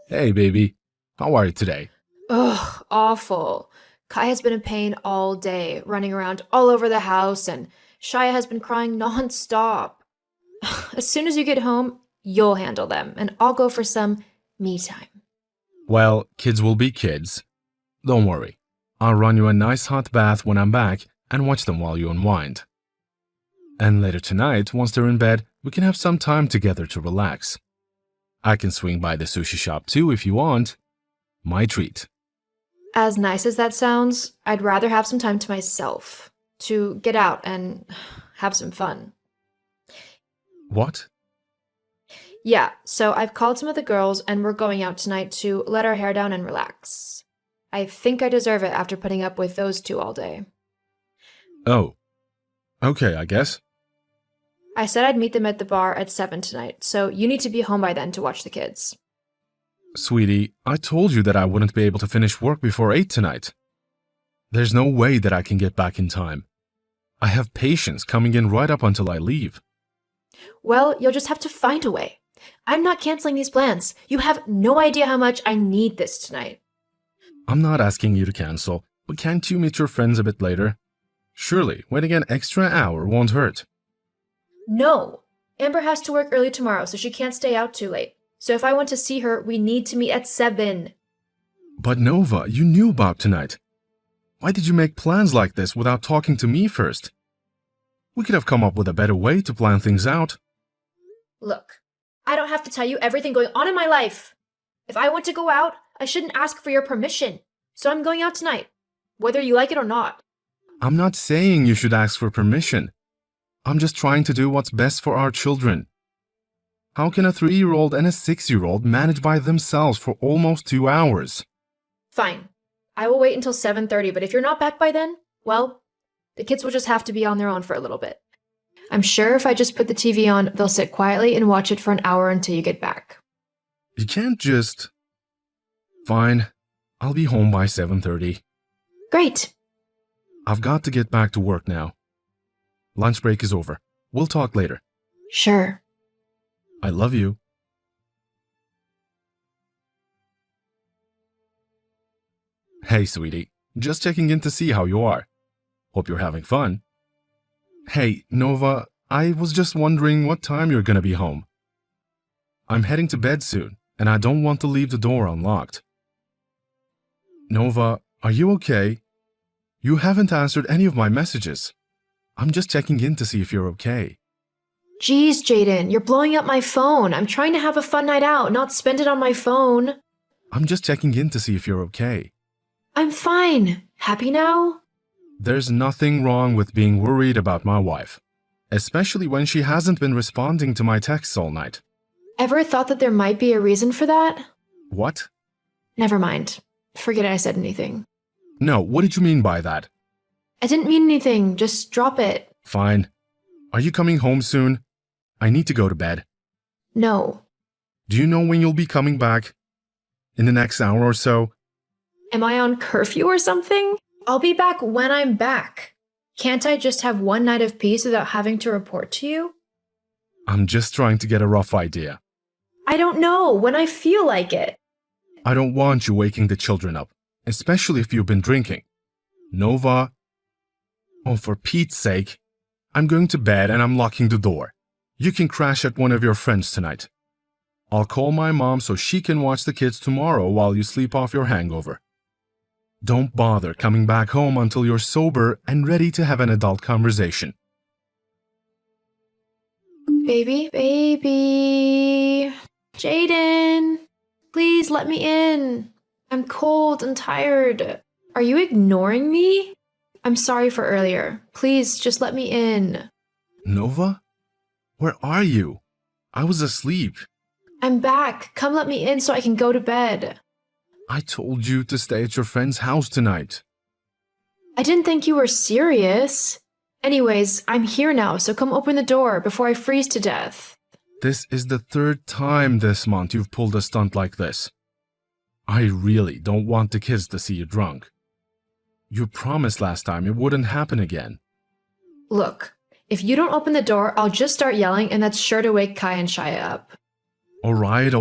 Hey, baby. How are you today? Ugh, awful. Kai has been in pain all day, running around all over the house, and Shia has been crying nonstop. As soon as you get home, you'll handle them, and I'll go for some me time. Well, kids will be kids. Don't worry. I'll run you a nice hot bath when I'm back and watch them while you unwind. And later tonight, once they're in bed, we can have some time together to relax. I can swing by the sushi shop too if you want. My treat. As nice as that sounds, I'd rather have some time to myself, to get out and have some fun. What? Yeah, so I've called some of the girls, and we're going out tonight to let our hair down and relax. I think I deserve it after putting up with those two all day. Oh, okay, I guess. I said I'd meet them at the bar at 7 tonight, so you need to be home by then to watch the kids. Sweetie, I told you that I wouldn't be able to finish work before 8 tonight. There's no way that I can get back in time. I have patients coming in right up until I leave. Well, you'll just have to find a way. I'm not canceling these plans. You have no idea how much I need this tonight. I'm not asking you to cancel, but can't you meet your friends a bit later? Surely, waiting an extra hour won't hurt. No! Amber has to work early tomorrow, so she can't stay out too late. So if I want to see her, we need to meet at 7. But Nova, you knew about tonight. Why did you make plans like this without talking to me first? We could have come up with a better way to plan things out. Look, I don't have to tell you everything going on in my life. If I want to go out, I shouldn't ask for your permission. So I'm going out tonight, whether you like it or not. I'm not saying you should ask for permission. I'm just trying to do what's best for our children. How can a 3-year-old and a 6-year-old manage by themselves for almost 2 hours? Fine. I will wait until 7:30, but if you're not back by then, well, the kids will just have to be on their own for a little bit. I'm sure if I just put the TV on, they'll sit quietly and watch it for an hour until you get back. You can't just... Fine. I'll be home by 7:30. Great. I've got to get back to work now. Lunch break is over. We'll talk later. Sure. I love you. Hey, sweetie. Just checking in to see how you are. Hope you're having fun. Hey, Nova, I was just wondering what time you're gonna be home. I'm heading to bed soon, and I don't want to leave the door unlocked. Nova, are you okay? You haven't answered any of my messages. I'm just checking in to see if you're okay. Geez, Jaden, you're blowing up my phone. I'm trying to have a fun night out, not spend it on my phone. I'm just checking in to see if you're okay. I'm fine. Happy now? There's nothing wrong with being worried about my wife, especially when she hasn't been responding to my texts all night. Ever thought that there might be a reason for that? What? Never mind. Forget I said anything. No, what did you mean by that? I didn't mean anything. Just drop it. Fine. Are you coming home soon? I need to go to bed. No. Do you know when you'll be coming back? In the next hour or so? Am I on curfew or something? I'll be back when I'm back. Can't I just have one night of peace without having to report to you? I'm just trying to get a rough idea. I don't know. When I feel like it. I don't want you waking the children up, especially if you've been drinking. Nova. Oh, for Pete's sake. I'm going to bed and I'm locking the door. You can crash at one of your friends tonight. I'll call my mom so she can watch the kids tomorrow while you sleep off your hangover. Don't bother coming back home until you're sober and ready to have an adult conversation. Baby, baby. Jaden, please let me in. I'm cold and tired. Are you ignoring me? I'm sorry for earlier. Please just let me in. Nova? Where are you? I was asleep. I'm back. Come let me in so I can go to bed. I told you to stay at your friend's house tonight. I didn't think you were serious. Anyways, I'm here now, so come open the door before I freeze to death. This is the 3rd time this month you've pulled a stunt like this. I really don't want the kids to see you drunk. You promised last time it wouldn't happen again. Look, if you don't open the door, I'll just start yelling, and that's sure to wake Kai and Shia up. All right,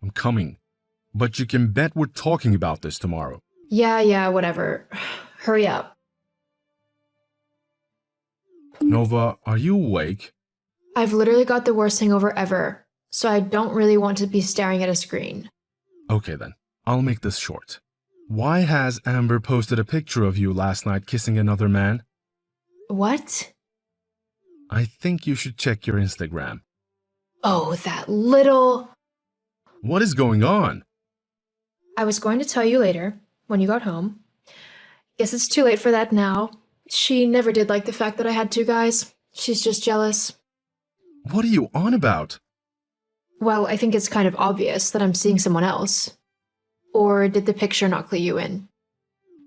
I'm coming. But you can bet we're talking about this tomorrow. Yeah, whatever. Hurry up. Nova, are you awake? I've literally got the worst hangover ever, so I don't really want to be staring at a screen. Okay then, I'll make this short. Why has Amber posted a picture of you last night kissing another man? What? I think you should check your Instagram. Oh, that little... What is going on? I was going to tell you later, when you got home. Guess it's too late for that now. She never did like the fact that I had two guys. She's just jealous. What are you on about? Well, I think it's kind of obvious that I'm seeing someone else. Or did the picture not clue you in?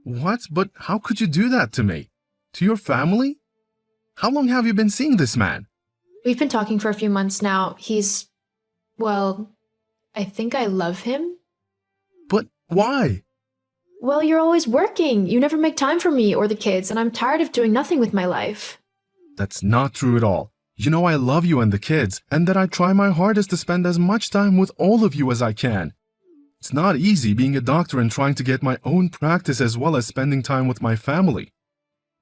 What? But how could you do that to me? To your family? How long have you been seeing this man? We've been talking for a few months now. Well, I think I love him. But why? Well, you're always working. You never make time for me or the kids, and I'm tired of doing nothing with my life. That's not true at all. You know I love you and the kids, and that I try my hardest to spend as much time with all of you as I can. It's not easy being a doctor and trying to get my own practice as well as spending time with my family.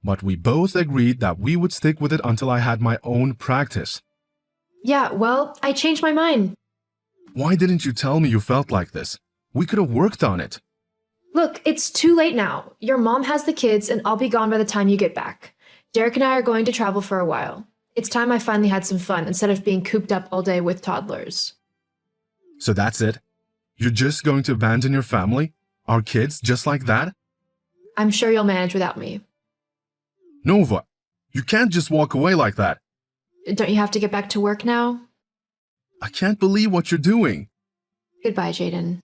But we both agreed that we would stick with it until I had my own practice. Yeah, well, I changed my mind. Why didn't you tell me you felt like this? We could have worked on it. Look, it's too late now. Your mom has the kids, and I'll be gone by the time you get back. Derek and I are going to travel for a while. It's time I finally had some fun instead of being cooped up all day with toddlers. So that's it? You're just going to abandon your family? Our kids just like that? I'm sure you'll manage without me. Nova, you can't just walk away like that. Don't you have to get back to work now? I can't believe what you're doing. Goodbye, Jaden.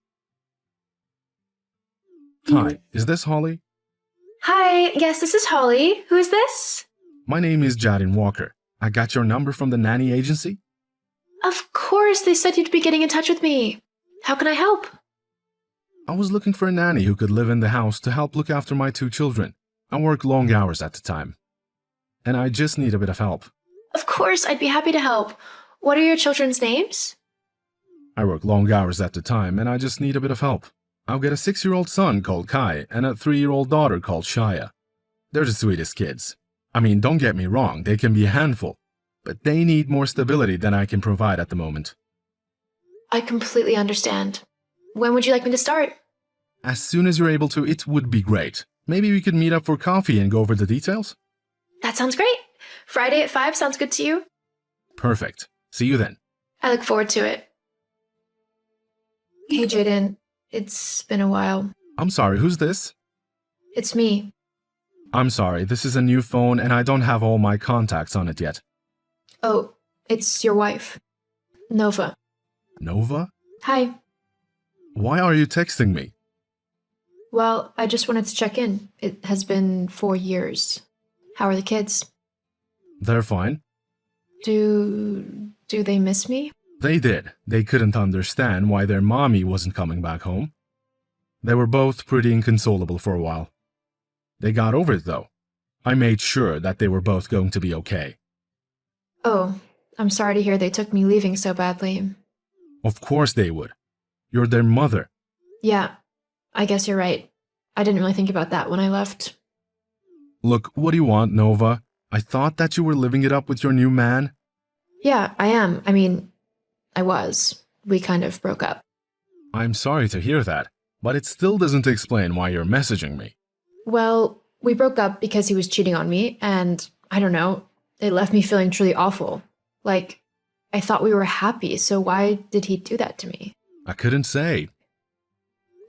Hi, is this Holly? Hi, yes, this is Holly. Who is this? My name is Jadin Walker. I got your number from the nanny agency. Of course, they said you'd be getting in touch with me. How can I help? I was looking for a nanny who could live in the house to help look after my two children. I work long hours at the time. And I just need a bit of help. Of course, I'd be happy to help. What are your children's names? I work long hours at the time and I just need a bit of help. I've got a 6-year-old son called Kai and a 3-year-old daughter called Shaya. They're the sweetest kids. I mean, don't get me wrong, they can be a handful. But they need more stability than I can provide at the moment. I completely understand. When would you like me to start? As soon as you're able to, it would be great. Maybe we could meet up for coffee and go over the details? That sounds great. Friday at 5 sounds good to you? Perfect. See you then. I look forward to it. Hey, Jaden. It's been a while. I'm sorry, who's this? It's me. I'm sorry, this is a new phone and I don't have all my contacts on it yet. Oh, it's your wife. Nova. Nova? Hi. Why are you texting me? Well, I just wanted to check in. It has been 4 years. How are the kids? They're fine. Do they miss me? They did. They couldn't understand why their mommy wasn't coming back home. They were both pretty inconsolable for a while. They got over it though. I made sure that they were both going to be okay. Oh, I'm sorry to hear they took me leaving so badly. Of course they would. You're their mother. Yeah, I guess you're right. I didn't really think about that when I left. Look, what do you want, Nova? I thought that you were living it up with your new man. Yeah, I am. I mean, I was. We kind of broke up. I'm sorry to hear that, but it still doesn't explain why you're messaging me. Well, we broke up because he was cheating on me, and I don't know, it left me feeling truly awful. Like, I thought we were happy, so why did he do that to me? I couldn't say.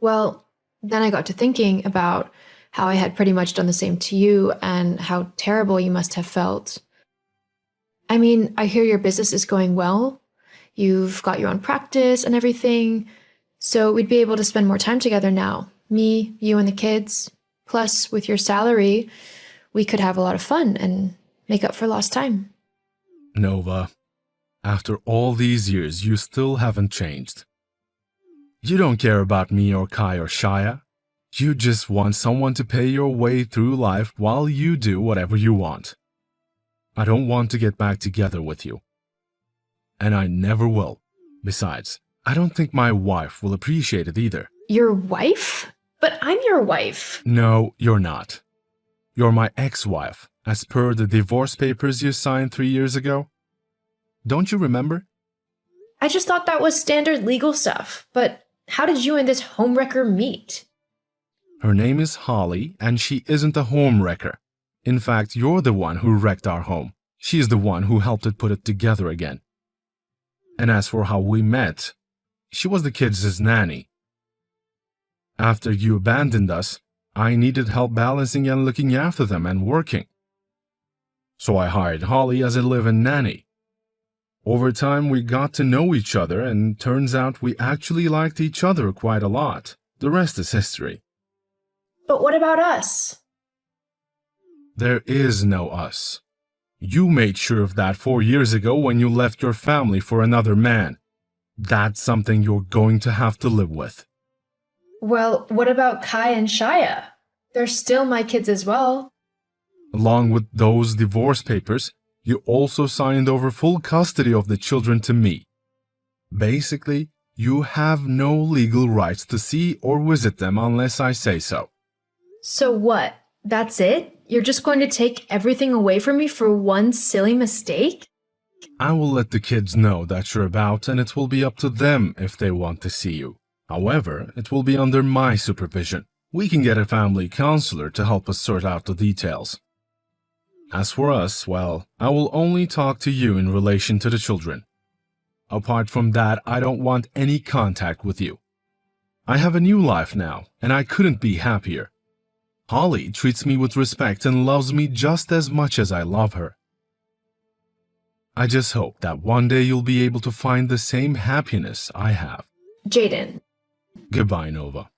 Well, then I got to thinking about how I had pretty much done the same to you and how terrible you must have felt. I mean, I hear your business is going well. You've got your own practice and everything. So we'd be able to spend more time together now. Me, you, and the kids. Plus, with your salary, we could have a lot of fun and make up for lost time. Nova, after all these years, you still haven't changed. You don't care about me or Kai or Shaya. You just want someone to pay your way through life while you do whatever you want. I don't want to get back together with you. And I never will. Besides, I don't think my wife will appreciate it either. Your wife? But I'm your wife. No, you're not. You're my ex-wife, as per the divorce papers you signed 3 years ago. Don't you remember? I just thought that was standard legal stuff. But how did you and this homewrecker meet? Her name is Holly, and she isn't a home wrecker. In fact, you're the one who wrecked our home. She's the one who helped it put it together again. And as for how we met, she was the kids' nanny. After you abandoned us, I needed help balancing and looking after them and working. So I hired Holly as a live-in nanny. Over time, we got to know each other, and turns out we actually liked each other quite a lot. The rest is history. But what about us? There is no us. You made sure of that 4 years ago when you left your family for another man. That's something you're going to have to live with. Well, what about Kai and Shia? They're still my kids as well. Along with those divorce papers, you also signed over full custody of the children to me. Basically, you have no legal rights to see or visit them unless I say so. So what? That's it? You're just going to take everything away from me for one silly mistake? I will let the kids know that you're about, and it will be up to them if they want to see you. However, it will be under my supervision. We can get a family counselor to help us sort out the details. As for us, well, I will only talk to you in relation to the children. Apart from that, I don't want any contact with you. I have a new life now, and I couldn't be happier. Holly treats me with respect and loves me just as much as I love her. I just hope that one day you'll be able to find the same happiness I have. Jaden. Goodbye, Nova.